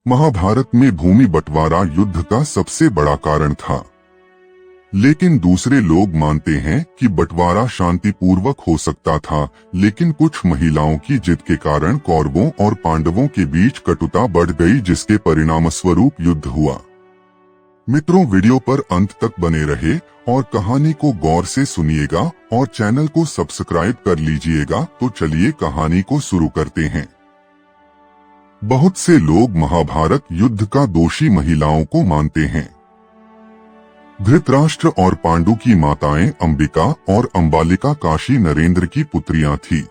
महाभारत में भूमि बंटवारा युद्ध का सबसे बड़ा कारण था, लेकिन दूसरे लोग मानते हैं कि बंटवारा शांतिपूर्वक हो सकता था, लेकिन कुछ महिलाओं की जिद के कारण कौरवों और पांडवों के बीच कटुता बढ़ गई, जिसके परिणामस्वरूप युद्ध हुआ। मित्रों, वीडियो पर अंत तक बने रहे और कहानी को गौर से सुनिएगा और चैनल को सब्सक्राइब कर लीजिएगा। तो चलिए कहानी को शुरू करते हैं। बहुत से लोग महाभारत युद्ध का दोषी महिलाओं को मानते हैं। धृतराष्ट्र और पांडु की माताएं अंबिका और अंबालिका काशी नरेंद्र की पुत्रियां थीं।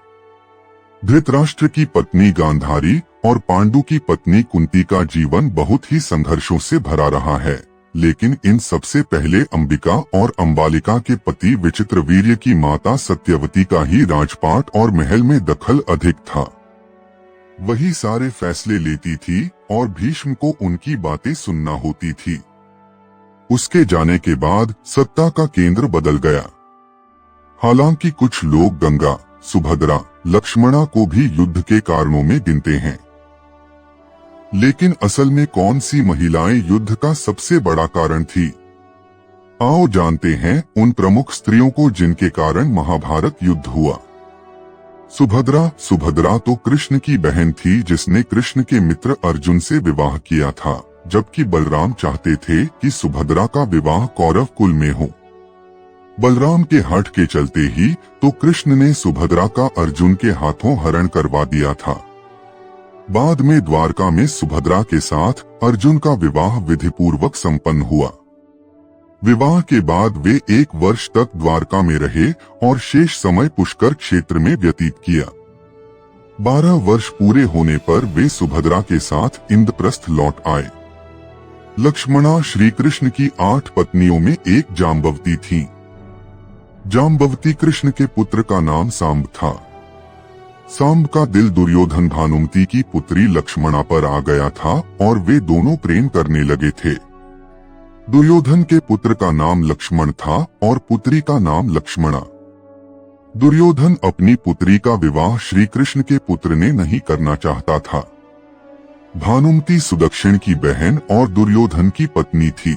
धृतराष्ट्र की पत्नी गांधारी और पांडु की पत्नी कुंती का जीवन बहुत ही संघर्षों से भरा रहा है, लेकिन इन सबसे पहले अंबिका और अंबालिका के पति विचित्रवीर्य की माता सत्यवती का ही राजपाट और महल में दखल अधिक था। वही सारे फैसले लेती थी और भीष्म को उनकी बातें सुनना होती थी। उसके जाने के बाद सत्ता का केंद्र बदल गया। हालांकि कुछ लोग गंगा, सुभद्रा, लक्ष्मणा को भी युद्ध के कारणों में गिनते हैं, लेकिन असल में कौन सी महिलाएं युद्ध का सबसे बड़ा कारण थी? आओ जानते हैं उन प्रमुख स्त्रियों को जिनके कारण महाभारत युद्ध हुआ। सुभद्रा तो कृष्ण की बहन थी, जिसने कृष्ण के मित्र अर्जुन से विवाह किया था, जबकि बलराम चाहते थे कि सुभद्रा का विवाह कौरव कुल में हो। बलराम के हठ के चलते ही तो कृष्ण ने सुभद्रा का अर्जुन के हाथों हरण करवा दिया था। बाद में द्वारका में सुभद्रा के साथ अर्जुन का विवाह विधिपूर्वक संपन्न हुआ। विवाह के बाद वे 1 वर्ष तक द्वारका में रहे और शेष समय पुष्कर क्षेत्र में व्यतीत किया। 12 वर्ष पूरे होने पर वे सुभद्रा के साथ इंद्रप्रस्थ लौट आए। लक्ष्मणा श्री कृष्ण की 8 पत्नियों में एक जाम्बवती थी। जाम्बवती कृष्ण के पुत्र का नाम सांब था। सांब का दिल दुर्योधन भानुमति की पुत्री लक्ष्मणा पर आ गया था और वे दोनों प्रेम करने लगे थे। दुर्योधन के पुत्र का नाम लक्ष्मण था और पुत्री का नाम लक्ष्मणा। दुर्योधन अपनी पुत्री का विवाह श्री कृष्ण के पुत्र ने नहीं करना चाहता था। भानुमति सुदक्षिण की बहन और दुर्योधन की पत्नी थी,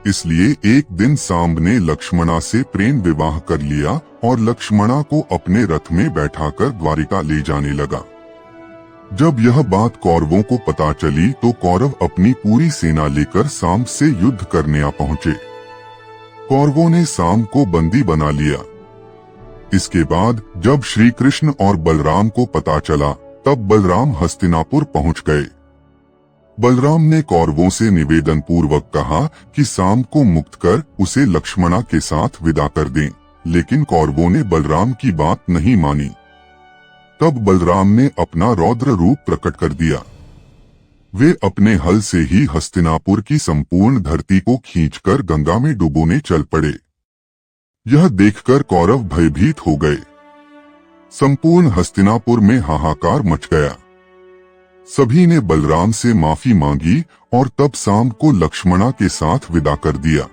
इसलिए एक दिन सांब ने लक्ष्मणा से प्रेम विवाह कर लिया और लक्ष्मणा को अपने रथ में बैठाकर द्वारिका ले जाने लगा। जब यह बात कौरवों को पता चली तो कौरव अपनी पूरी सेना लेकर सांब से युद्ध करने आ पहुंचे। कौरवों ने सांब को बंदी बना लिया। इसके बाद जब श्री कृष्ण और बलराम को पता चला, तब बलराम हस्तिनापुर पहुंच गए। बलराम ने कौरवों से निवेदन पूर्वक कहा कि सांब को मुक्त कर उसे लक्ष्मणा के साथ विदा कर दें, लेकिन कौरवों ने बलराम की बात नहीं मानी। तब बलराम ने अपना रौद्र रूप प्रकट कर दिया। वे अपने हल से ही हस्तिनापुर की संपूर्ण धरती को खींचकर गंगा में डुबोने चल पड़े। यह देखकर कौरव भयभीत हो गए। संपूर्ण हस्तिनापुर में हाहाकार मच गया। सभी ने बलराम से माफी मांगी और तब सांब को लक्ष्मणा के साथ विदा कर दिया।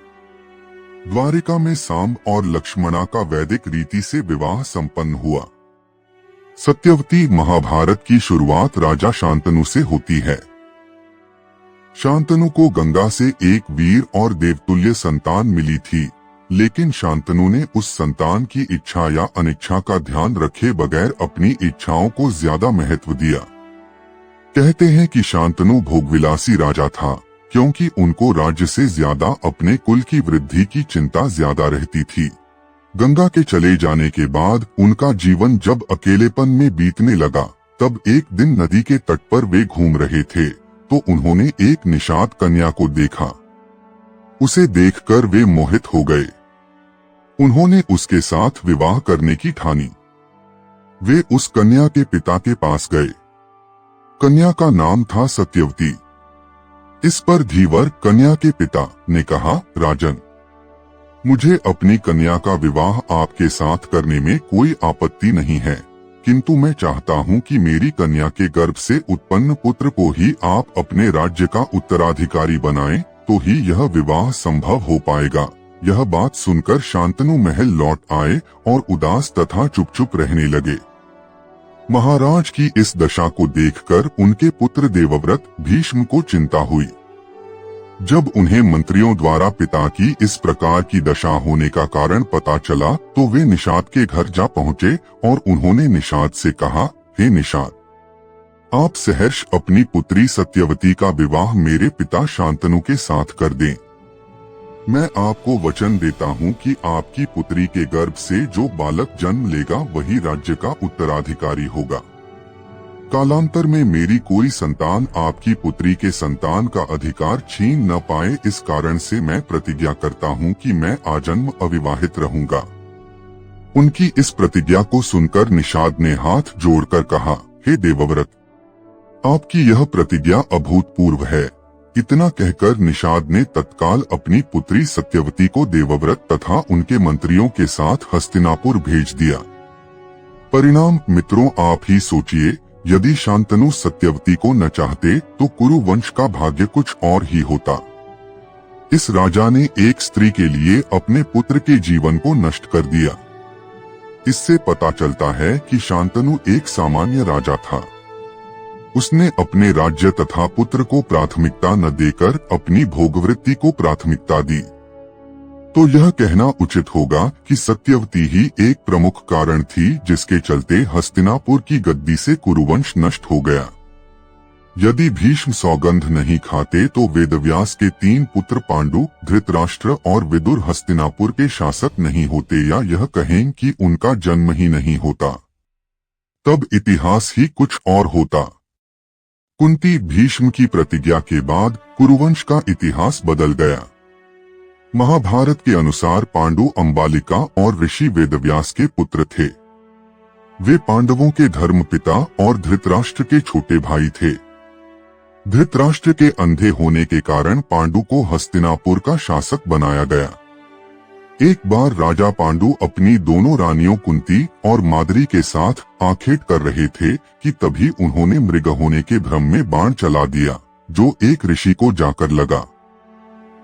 द्वारिका में सांब और लक्ष्मणा का वैदिक रीति से विवाह संपन्न हुआ। सत्यवती महाभारत की शुरुआत राजा शांतनु से होती है। शांतनु को गंगा से एक वीर और देवतुल्य संतान मिली थी, लेकिन शांतनु ने उस संतान की इच्छा या अनिच्छा का ध्यान रखे बगैर अपनी इच्छाओं को ज्यादा महत्व दिया। कहते हैं कि शांतनु भोगविलासी राजा था, क्योंकि उनको राज्य से ज्यादा अपने कुल की वृद्धि की चिंता ज्यादा रहती थी। गंगा के चले जाने के बाद उनका जीवन जब अकेलेपन में बीतने लगा, तब एक दिन नदी के तट पर वे घूम रहे थे तो उन्होंने एक निषाद कन्या को देखा। उसे देखकर वे मोहित हो गए। उन्होंने उसके साथ विवाह करने की ठानी। वे उस कन्या के पिता के पास गए। कन्या का नाम था सत्यवती। इस पर धीवर कन्या के पिता ने कहा, राजन, मुझे अपनी कन्या का विवाह आपके साथ करने में कोई आपत्ति नहीं है, किंतु मैं चाहता हूं कि मेरी कन्या के गर्भ से उत्पन्न पुत्र को ही आप अपने राज्य का उत्तराधिकारी बनाएं, तो ही यह विवाह संभव हो पाएगा। यह बात सुनकर शांतनु महल लौट आए और उदास तथा चुप चुप रहने लगे। महाराज की इस दशा को देखकर उनके पुत्र देवव्रत भीष्म को चिंता हुई। जब उन्हें मंत्रियों द्वारा पिता की इस प्रकार की दशा होने का कारण पता चला तो वे निषाद के घर जा पहुँचे और उन्होंने निषाद से कहा, हे निषाद, आप सहर्ष अपनी पुत्री सत्यवती का विवाह मेरे पिता शांतनु के साथ कर दें। मैं आपको वचन देता हूँ कि आपकी पुत्री के गर्भ से जो बालक जन्म लेगा वही राज्य का उत्तराधिकारी होगा। कालांतर में मेरी कोई संतान आपकी पुत्री के संतान का अधिकार छीन न पाए, इस कारण से मैं प्रतिज्ञा करता हूँ कि मैं आजन्म अविवाहित रहूंगा। उनकी इस प्रतिज्ञा को सुनकर निषाद ने हाथ जोड़कर कहा, हे देवव्रत, आपकी यह प्रतिज्ञा अभूतपूर्व है। इतना कहकर निषाद ने तत्काल अपनी पुत्री सत्यवती को देवव्रत तथा उनके मंत्रियों के साथ हस्तिनापुर भेज दिया। परिणाम मित्रों आप ही सोचिए, यदि शांतनु सत्यवती को न चाहते तो कुरु वंश का भाग्य कुछ और ही होता। इस राजा ने एक स्त्री के लिए अपने पुत्र के जीवन को नष्ट कर दिया। इससे पता चलता है कि शांतनु एक सामान्य राजा था। उसने अपने राज्य तथा पुत्र को प्राथमिकता न देकर अपनी भोगवृत्ति को प्राथमिकता दी। तो यह कहना उचित होगा कि सत्यवती ही एक प्रमुख कारण थी जिसके चलते हस्तिनापुर की गद्दी से कुरुवंश नष्ट हो गया। यदि भीष्म सौगंध नहीं खाते तो वेदव्यास के 3 पुत्र पांडु, धृतराष्ट्र और विदुर हस्तिनापुर के शासक नहीं होते, या यह कहें कि उनका जन्म ही नहीं होता। तब इतिहास ही कुछ और होता। कुंती भीष्म की प्रतिज्ञा के बाद कुरुवंश का इतिहास बदल गया। महाभारत के अनुसार पांडु अंबालिका और ऋषि वेदव्यास के पुत्र थे। वे पांडवों के धर्मपिता और धृतराष्ट्र के छोटे भाई थे। धृतराष्ट्र के अंधे होने के कारण पांडु को हस्तिनापुर का शासक बनाया गया। एक बार राजा पांडु अपनी दोनों रानियों कुंती और माद्री के साथ आखेट कर रहे थे कि तभी उन्होंने मृग होने के भ्रम में बाण चला दिया, जो एक ऋषि को जाकर लगा।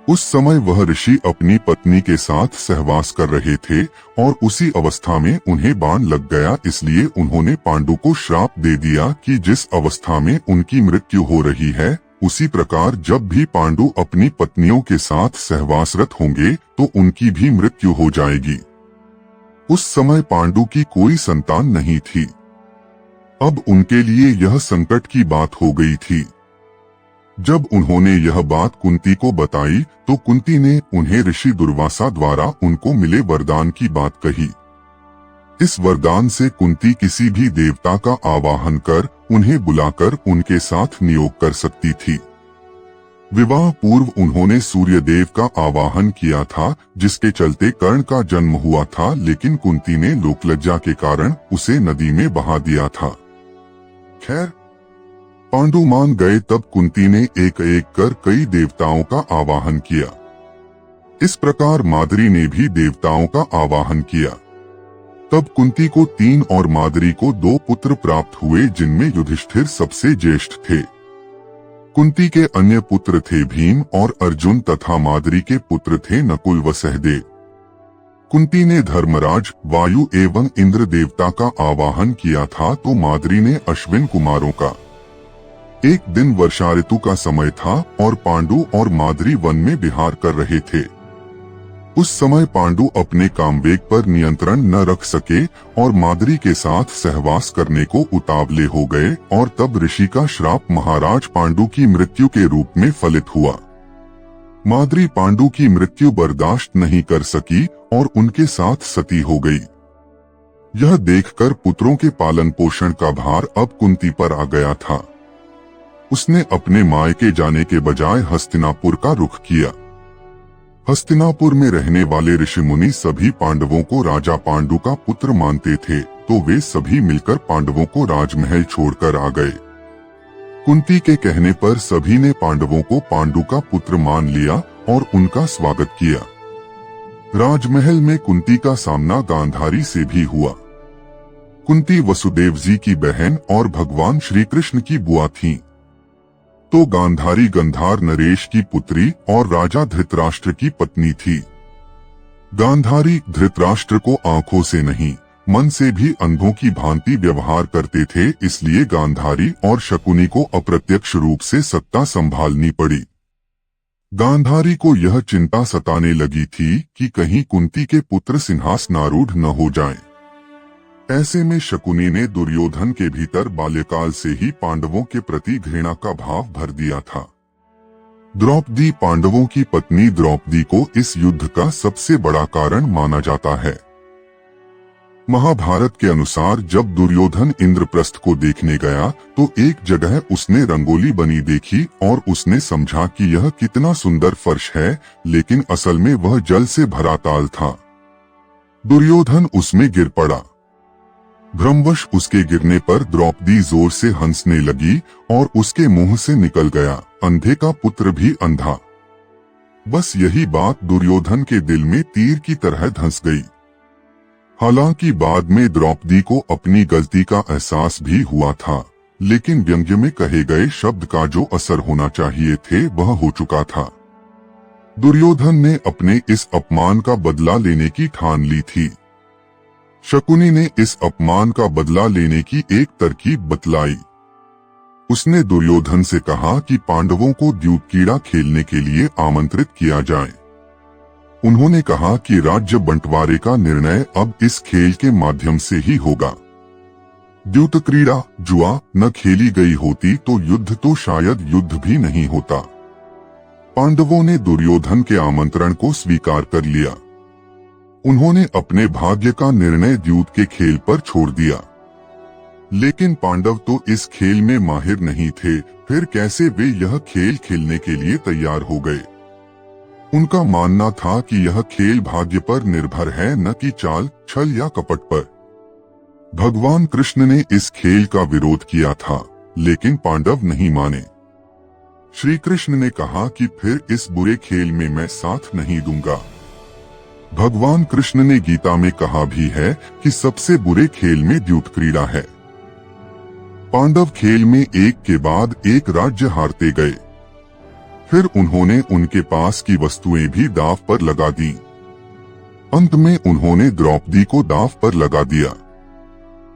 उस समय वह ऋषि अपनी पत्नी के साथ सहवास कर रहे थे और उसी अवस्था में उन्हें बाण लग गया। इसलिए उन्होंने पांडु को श्राप दे दिया कि जिस अवस्था में उनकी मृत्यु हो रही है, उसी प्रकार जब भी पांडु अपनी पत्नियों के साथ सहवासरत होंगे तो उनकी भी मृत्यु हो जाएगी। उस समय पांडु की कोई संतान नहीं थी। अब उनके लिए यह संकट की बात हो गई थी। जब उन्होंने यह बात कुंती को बताई तो कुंती ने उन्हें ऋषि दुर्वासा द्वारा उनको मिले वरदान की बात कही। इस वरदान से कुंती किसी भी देवता का आवाहन कर उन्हें बुलाकर उनके साथ नियोग कर सकती थी। विवाह पूर्व उन्होंने सूर्यदेव का आवाहन किया था, जिसके चलते कर्ण का जन्म हुआ था, लेकिन कुंती ने लोकलज्जा के कारण उसे नदी में बहा दिया था। खैर, पांडु मान गए। तब कुंती ने एक एक कर कई देवताओं का आवाहन किया। इस प्रकार माद्री ने भी देवताओं का आवाहन किया। तब कुंती को 3 और माद्री को 2 पुत्र प्राप्त हुए, जिनमें युधिष्ठिर सबसे ज्येष्ठ थे। कुंती के अन्य पुत्र थे भीम और अर्जुन तथा माद्री के पुत्र थे नकुल व सहदेव। कुंती ने धर्मराज, वायु एवं इंद्र देवता का आवाहन किया था तो माद्री ने अश्विन कुमारों का। एक दिन वर्षा ऋतु का समय था और पांडु और माद्री वन में विहार कर रहे थे। उस समय पांडु अपने कामवेग पर नियंत्रण न रख सके और माद्री के साथ सहवास करने को उतावले हो गए, और तब ऋषि का श्राप महाराज पांडु की मृत्यु के रूप में फलित हुआ। माद्री पांडु की मृत्यु बर्दाश्त नहीं कर सकी और उनके साथ सती हो गई। यह देखकर पुत्रों के पालन पोषण का भार अब कुंती पर आ गया था। उसने अपने मायके जाने के बजाय हस्तिनापुर का रुख किया। हस्तिनापुर में रहने वाले ऋषि मुनि सभी पांडवों को राजा पांडु का पुत्र मानते थे, तो वे सभी मिलकर पांडवों को राजमहल छोड़कर आ गए। कुंती के कहने पर सभी ने पांडवों को पांडु का पुत्र मान लिया और उनका स्वागत किया। राजमहल में कुंती का सामना गांधारी से भी हुआ। कुंती वसुदेव जी की बहन और भगवान श्री कृष्ण की बुआ थीं। तो गांधारी गंधार नरेश की पुत्री और राजा धृतराष्ट्र की पत्नी थी। गांधारी धृतराष्ट्र को आंखों से नहीं मन से भी अंधों की भांति व्यवहार करते थे, इसलिए गांधारी और शकुनी को अप्रत्यक्ष रूप से सत्ता संभालनी पड़ी। गांधारी को यह चिंता सताने लगी थी कि कहीं कुंती के पुत्र सिंहासनारूढ़ न हो जाएं। ऐसे में शकुनी ने दुर्योधन के भीतर बाल्यकाल से ही पांडवों के प्रति घृणा का भाव भर दिया था। द्रौपदी पांडवों की पत्नी द्रौपदी को इस युद्ध का सबसे बड़ा कारण माना जाता है। महाभारत के अनुसार जब दुर्योधन इंद्रप्रस्थ को देखने गया तो एक जगह उसने रंगोली बनी देखी और उसने समझा कि यह कितना सुंदर फर्श है, लेकिन असल में वह जल से भरा ताल था। दुर्योधन उसमें गिर पड़ा। भ्रमवश उसके गिरने पर द्रौपदी जोर से हंसने लगी और उसके मुंह से निकल गया, अंधे का पुत्र भी अंधा। बस यही बात दुर्योधन के दिल में तीर की तरह धंस गई। हालांकि बाद में द्रौपदी को अपनी गलती का एहसास भी हुआ था, लेकिन व्यंग्य में कहे गए शब्द का जो असर होना चाहिए थे वह हो चुका था। दुर्योधन ने अपने इस अपमान का बदला लेने की ठान ली थी। शकुनी ने इस अपमान का बदला लेने की एक तरकीब बतलाई। उसने दुर्योधन से कहा कि पांडवों को द्यूतक्रीड़ा खेलने के लिए आमंत्रित किया जाए। उन्होंने कहा कि राज्य बंटवारे का निर्णय अब इस खेल के माध्यम से ही होगा। द्यूतक्रीड़ा जुआ न खेली गई होती तो युद्ध तो शायद युद्ध भी नहीं होता। पांडवों ने दुर्योधन के आमंत्रण को स्वीकार कर लिया। उन्होंने अपने भाग्य का निर्णय द्यूत के खेल पर छोड़ दिया। लेकिन पांडव तो इस खेल में माहिर नहीं थे, फिर कैसे वे यह खेल खेलने के लिए तैयार हो गए। उनका मानना था कि यह खेल भाग्य पर निर्भर है, न कि चाल, छल या कपट पर। भगवान कृष्ण ने इस खेल का विरोध किया था, लेकिन पांडव नहीं माने। श्री कृष्ण ने कहा कि फिर इस बुरे खेल में मैं साथ नहीं दूंगा। भगवान कृष्ण ने गीता में कहा भी है कि सबसे बुरे खेल में द्यूतक्रीड़ा है। पांडव खेल में एक के बाद एक राज्य हारते गए। फिर उन्होंने उनके पास की वस्तुएं भी दांव पर लगा दी। अंत में उन्होंने द्रौपदी को दांव पर लगा दिया।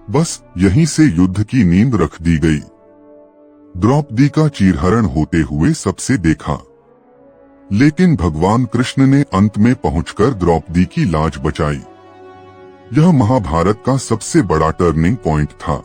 बस यहीं से युद्ध की नींद रख दी गई। द्रौपदी का चीरहरण होते हुए सबसे देखा, लेकिन भगवान कृष्ण ने अंत में पहुंचकर द्रौपदी की लाज बचाई। यह महाभारत का सबसे बड़ा टर्निंग पॉइंट था।